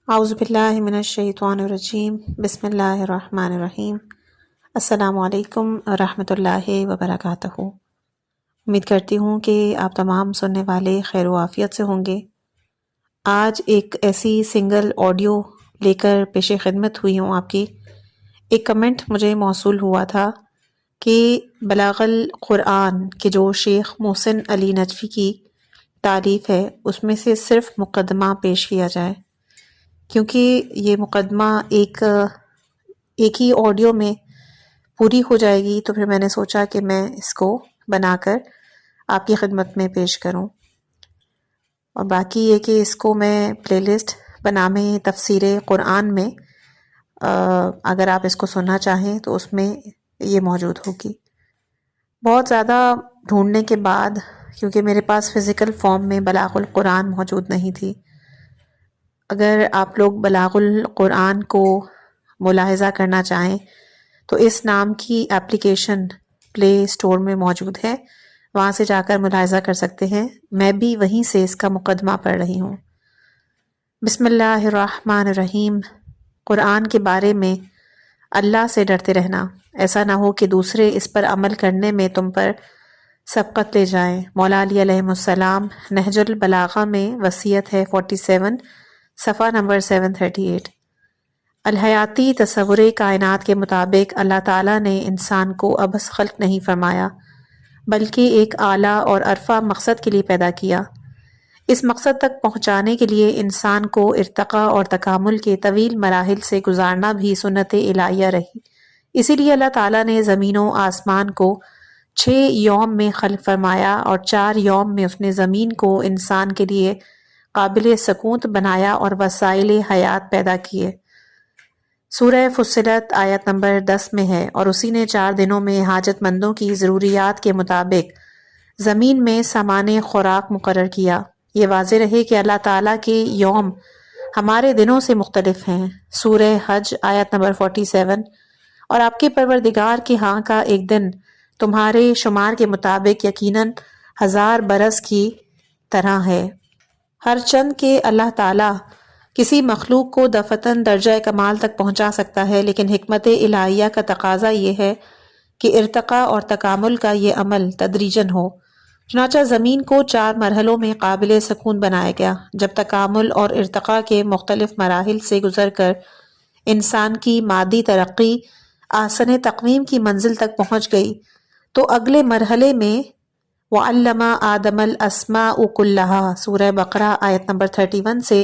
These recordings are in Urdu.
اعوذ باللہ من الشیطان الرجیم بسم اللہ الرحمن الرحیم۔ السلام علیکم ورحمۃ اللہ وبرکاتہ۔ امید کرتی ہوں کہ آپ تمام سننے والے خیر و عافیت سے ہوں گے۔ آج ایک ایسی سنگل آڈیو لے کر پیش خدمت ہوئی ہوں آپ کی۔ ایک کمنٹ مجھے موصول ہوا تھا کہ بلاغ القرآن کے جو شیخ محسن علی نجفی کی تالیف ہے اس میں سے صرف مقدمہ پیش کیا جائے، کیونکہ یہ مقدمہ ایک ہی آڈیو میں پوری ہو جائے گی، تو پھر میں نے سوچا کہ میں اس کو بنا کر آپ کی خدمت میں پیش کروں۔ اور باقی یہ کہ اس کو میں پلے لسٹ بنامِ تفسیر قرآن میں اگر آپ اس کو سننا چاہیں تو اس میں یہ موجود ہوگی۔ بہت زیادہ ڈھونڈنے کے بعد، کیونکہ میرے پاس فزیکل فارم میں بلاغ القرآن موجود نہیں تھی، اگر آپ لوگ بلاغ القرآن کو ملاحظہ کرنا چاہیں تو اس نام کی اپلیکیشن پلے اسٹور میں موجود ہے، وہاں سے جا کر ملاحظہ کر سکتے ہیں۔ میں بھی وہیں سے اس کا مقدمہ پڑھ رہی ہوں۔ بسم اللہ الرحمن الرحیم۔ قرآن کے بارے میں اللہ سے ڈرتے رہنا، ایسا نہ ہو کہ دوسرے اس پر عمل کرنے میں تم پر سبقت لے جائیں۔ مولا علی علیہ السلام، نہج البلاغہ میں وصیت ہے 47، صفحہ نمبر 738۔ الحیاتی تصور کائنات کے مطابق اللہ تعالیٰ نے انسان کو ابس خلق نہیں فرمایا، بلکہ ایک اعلیٰ اور عرفہ مقصد کے لیے پیدا کیا۔ اس مقصد تک پہنچانے کے لیے انسان کو ارتقاء اور تکامل کے طویل مراحل سے گزارنا بھی سنت الہیہ رہی۔ اسی لیے اللہ تعالیٰ نے زمین و آسمان کو 6 یوم میں خلق فرمایا، اور 4 یوم میں اس نے زمین کو انسان کے لیے قابل سکونت بنایا اور وسائل حیات پیدا کیے۔ سورہ فصلت آیت نمبر 10 میں ہے، اور اسی نے 4 دنوں میں حاجت مندوں کی ضروریات کے مطابق زمین میں سامان خوراک مقرر کیا۔ یہ واضح رہے کہ اللہ تعالیٰ کے یوم ہمارے دنوں سے مختلف ہیں۔ سورہ حج آیت نمبر 47، اور آپ کے پروردگار کے ہاں کا ایک دن تمہارے شمار کے مطابق یقیناً 1000 برس کی طرح ہے۔ ہر چند کہ اللہ تعالیٰ کسی مخلوق کو دفعتاً درجہ کمال تک پہنچا سکتا ہے، لیکن حکمت الہیہ کا تقاضا یہ ہے کہ ارتقاء اور تکامل کا یہ عمل تدریجاً ہو۔ چنانچہ زمین کو 4 مرحلوں میں قابل سکون بنایا گیا۔ جب تکامل اور ارتقاء کے مختلف مراحل سے گزر کر انسان کی مادی ترقی احسن تقویم کی منزل تک پہنچ گئی، تو اگلے مرحلے میں وَعَلَّمَ آدَمَ الْأَسْمَاءَ كُلَّهَا سورہ بقرہ آیت نمبر 31 سے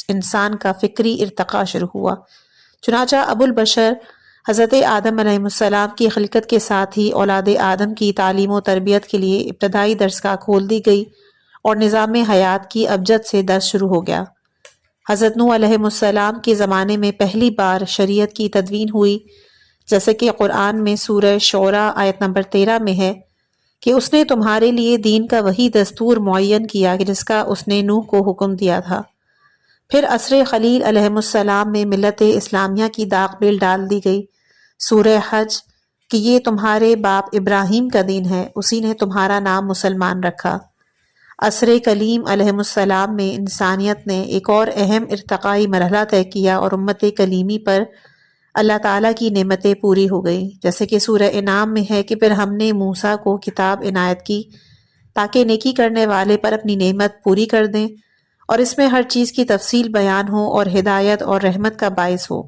انسان کا فکری ارتقاء شروع ہوا۔ چنانچہ ابو البشر حضرت آدم علیہ السلام کی خلقت کے ساتھ ہی اولاد آدم کی تعلیم و تربیت کے لیے ابتدائی درسگاہ کھول دی گئی، اور نظام حیات کی ابجد سے درس شروع ہو گیا۔ حضرت نوح علیہ السلام کے زمانے میں پہلی بار شریعت کی تدوین ہوئی، جیسے کہ قرآن میں سورہ شعراء آیت نمبر 13 میں ہے کہ اس نے تمہارے لیے دین کا وہی دستور معین کیا کہ جس کا اس نے نوح کو حکم دیا تھا۔ پھر عصر خلیل علیہ السلام میں ملت اسلامیہ کی داغ بیل ڈال دی گئی، سورہ حج، کہ یہ تمہارے باپ ابراہیم کا دین ہے، اسی نے تمہارا نام مسلمان رکھا۔ عصر کلیم علیہ السلام میں انسانیت نے ایک اور اہم ارتقائی مرحلہ طے کیا، اور امت کلیمی پر اللہ تعالیٰ کی نعمتیں پوری ہو گئیں، جیسے کہ سورہ انعام میں ہے کہ پھر ہم نے موسیٰ کو کتاب عنایت کی تاکہ نیکی کرنے والے پر اپنی نعمت پوری کر دیں، اور اس میں ہر چیز کی تفصیل بیان ہو اور ہدایت اور رحمت کا باعث ہو۔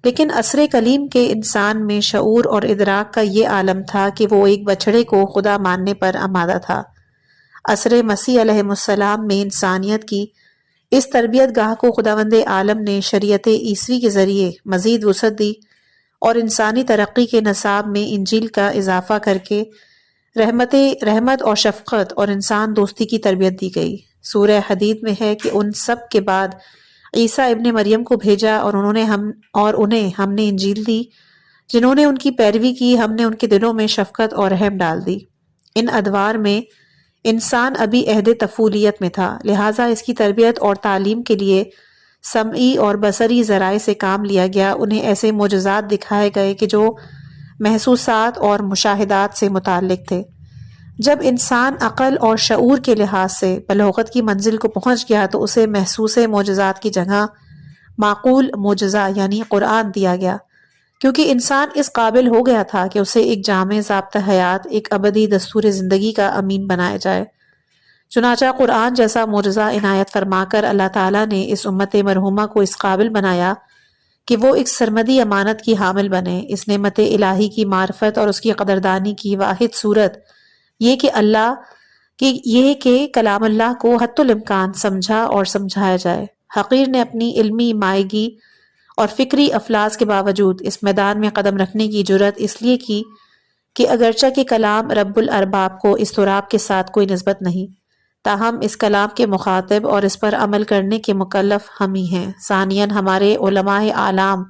لیکن عصر کلیم کے انسان میں شعور اور ادراک کا یہ عالم تھا کہ وہ ایک بچھڑے کو خدا ماننے پر آمادہ تھا۔ عصر مسیح علیہ السلام میں انسانیت کی اس تربیت گاہ کو خداوند عالم نے شریعت عیسوی کے ذریعے مزید وسعت دی، اور انسانی ترقی کے نصاب میں انجیل کا اضافہ کر کے رحمت اور شفقت اور انسان دوستی کی تربیت دی گئی۔ سورہ حدید میں ہے کہ ان سب کے بعد عیسیٰ ابن مریم کو بھیجا، اور انہیں ہم نے انجیل دی۔ جنہوں نے ان کی پیروی کی، ہم نے ان کے دلوں میں شفقت اور رحم ڈال دی۔ ان ادوار میں انسان ابھی عہد طفولیت میں تھا، لہٰذا اس کی تربیت اور تعلیم کے لیے سمعی اور بصری ذرائع سے کام لیا گیا۔ انہیں ایسے معجزات دکھائے گئے کہ جو محسوسات اور مشاہدات سے متعلق تھے۔ جب انسان عقل اور شعور کے لحاظ سے بلوغت کی منزل کو پہنچ گیا تو اسے محسوس معجزات کی جگہ معقول معجزہ یعنی قرآن دیا گیا، کیونکہ انسان اس قابل ہو گیا تھا کہ اسے ایک جامع ضابطہ حیات، ایک ابدی دستور زندگی کا امین بنایا جائے۔ چنانچہ قرآن جیسا معجزہ عنایت فرما کر اللہ تعالیٰ نے اس امت مرحومہ کو اس قابل بنایا کہ وہ ایک سرمدی امانت کی حامل بنے۔ اس نعمت الہی کی معرفت اور اس کی قدردانی کی واحد صورت یہ کہ کلام اللہ کو حتی الامکان سمجھا اور سمجھایا جائے۔ حقیر نے اپنی علمی مائگی اور فکری افلاس کے باوجود اس میدان میں قدم رکھنے کی جرأت اس لیے کی کہ اگرچہ کہ کلام رب الارباب کو اضطراب کے ساتھ کوئی نسبت نہیں، تاہم اس کلام کے مخاطب اور اس پر عمل کرنے کے مکلف ہم ہی ہیں۔ ثانیاً ہمارے علماء اعلام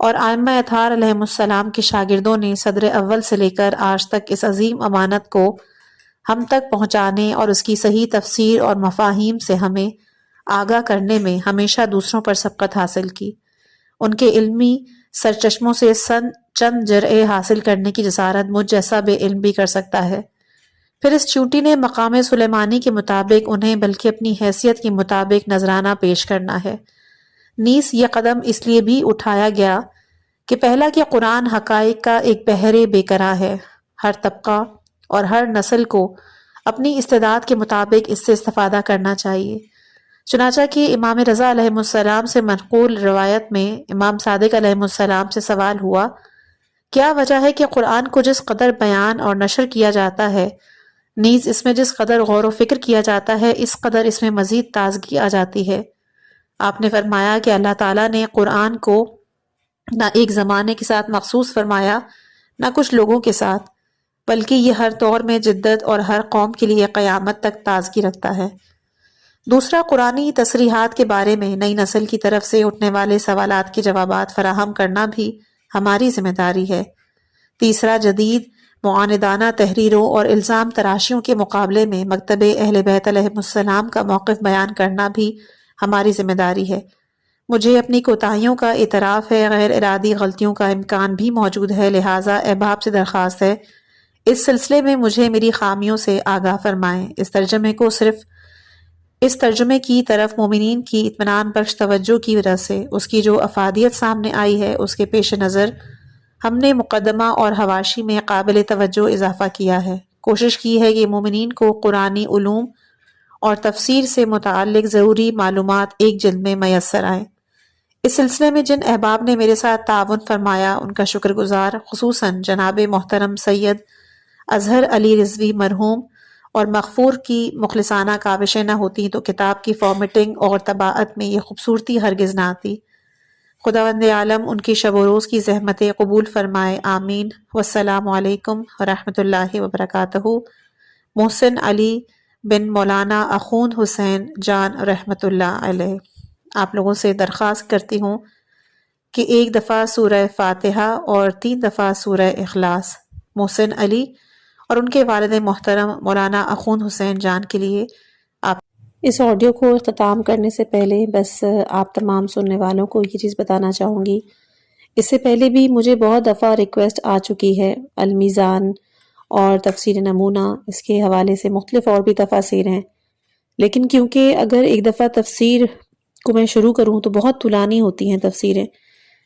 اور ائمہ اطہار علیہم السلام کے شاگردوں نے صدر اول سے لے کر آج تک اس عظیم امانت کو ہم تک پہنچانے اور اس کی صحیح تفسیر اور مفاہیم سے ہمیں آگاہ کرنے میں ہمیشہ دوسروں پر سبقت حاصل کی۔ ان کے علمی سرچشموں سے چند جرعے حاصل کرنے کی جسارت مجھ جیسا بے علم بھی کر سکتا ہے۔ پھر اس چونٹی نے مقام سلیمانی کے مطابق انہیں بلکہ اپنی حیثیت کے مطابق نذرانہ پیش کرنا ہے۔ نیز یہ قدم اس لیے بھی اٹھایا گیا کہ پہلا کہ قرآن حقائق کا ایک بحر بے کرا ہے، ہر طبقہ اور ہر نسل کو اپنی استعداد کے مطابق اس سے استفادہ کرنا چاہیے۔ چنانچہ کہ امام رضا علیہ السلام سے منقول روایت میں امام صادق علیہ السلام سے سوال ہوا، کیا وجہ ہے کہ قرآن کو جس قدر بیان اور نشر کیا جاتا ہے، نیز اس میں جس قدر غور و فکر کیا جاتا ہے، اس قدر اس میں مزید تازگی آ جاتی ہے؟ آپ نے فرمایا کہ اللہ تعالیٰ نے قرآن کو نہ ایک زمانے کے ساتھ مخصوص فرمایا، نہ کچھ لوگوں کے ساتھ، بلکہ یہ ہر دور میں جدت اور ہر قوم کے لیے قیامت تک تازگی رکھتا ہے۔ دوسرا، قرآنی تصریحات کے بارے میں نئی نسل کی طرف سے اٹھنے والے سوالات کے جوابات فراہم کرنا بھی ہماری ذمہ داری ہے۔ تیسرا، جدید معاندانہ تحریروں اور الزام تراشیوں کے مقابلے میں مکتب اہل بیت علیہ السلام کا موقف بیان کرنا بھی ہماری ذمہ داری ہے۔ مجھے اپنی کوتاہیوں کا اعتراف ہے، غیر ارادی غلطیوں کا امکان بھی موجود ہے، لہٰذا احباب سے درخواست ہے اس سلسلے میں مجھے میری خامیوں سے آگاہ فرمائیں۔ اس ترجمے کی طرف مومنین کی اطمینان بخش توجہ کی وجہ سے اس کی جو افادیت سامنے آئی ہے، اس کے پیش نظر ہم نے مقدمہ اور حواشی میں قابل توجہ اضافہ کیا ہے۔ کوشش کی ہے کہ مومنین کو قرآنی علوم اور تفسیر سے متعلق ضروری معلومات ایک جلد میں میسر آئیں۔ اس سلسلے میں جن احباب نے میرے ساتھ تعاون فرمایا ان کا شکر گزار خصوصاً جناب محترم سید اظہر علی رضوی مرحوم اور مغفور کی مخلصانہ کاوشیں نہ ہوتی تو کتاب کی فارمیٹنگ اور طباعت میں یہ خوبصورتی ہرگز نہ آتی۔ خداوند عالم ان کی شب و روز کی زحمتیں قبول فرمائے، آمین۔ والسلام علیکم ورحمۃ اللہ وبرکاتہ۔ محسن علی بن مولانا اخوند حسین جان رحمۃ اللہ علیہ۔ آپ لوگوں سے درخواست کرتی ہوں کہ ایک دفعہ سورہ فاتحہ اور 3 دفعہ سورہ اخلاص محسن علی اور ان کے والد محترم مولانا اخوند حسین جان کے لیے۔ آپ اس آڈیو کو اختتام کرنے سے پہلے بس آپ تمام سننے والوں کو یہ چیز بتانا چاہوں گی، اس سے پہلے بھی مجھے بہت دفعہ ریکویسٹ آ چکی ہے، المیزان اور تفسیر نمونہ اس کے حوالے سے مختلف اور بھی تفاسیر ہیں، لیکن کیونکہ اگر ایک دفعہ تفسیر کو میں شروع کروں تو بہت طولانی ہوتی ہیں تفسیریں،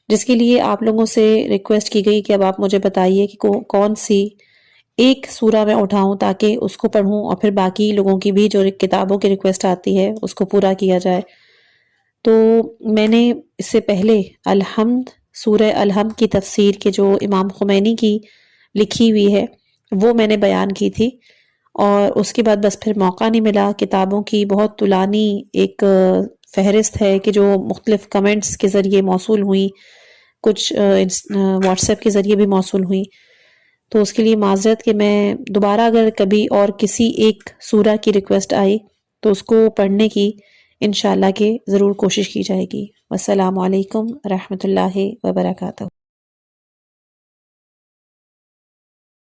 جس کے لیے آپ لوگوں سے ریکویسٹ کی گئی کہ اب آپ مجھے بتائیے کہ کون سی ایک سورہ میں اٹھاؤں تاکہ اس کو پڑھوں اور پھر باقی لوگوں کی بھی جو کتابوں کی ریکویسٹ آتی ہے اس کو پورا کیا جائے۔ تو میں نے اس سے پہلے الحمد، سورہ الحمد کی تفسیر کے جو امام خمینی کی لکھی ہوئی ہے وہ میں نے بیان کی تھی، اور اس کے بعد بس پھر موقع نہیں ملا۔ کتابوں کی بہت طولانی ایک فہرست ہے کہ جو مختلف کمنٹس کے ذریعے موصول ہوئی، کچھ واٹس ایپ کے ذریعے بھی موصول ہوئی، تو اس کے لیے معذرت کہ میں دوبارہ اگر کبھی اور کسی ایک سورہ کی ریکویسٹ آئی تو اس کو پڑھنے کی انشاءاللہ کہ ضرور کوشش کی جائے گی۔ والسلام علیکم ورحمۃ اللہ وبرکاتہ۔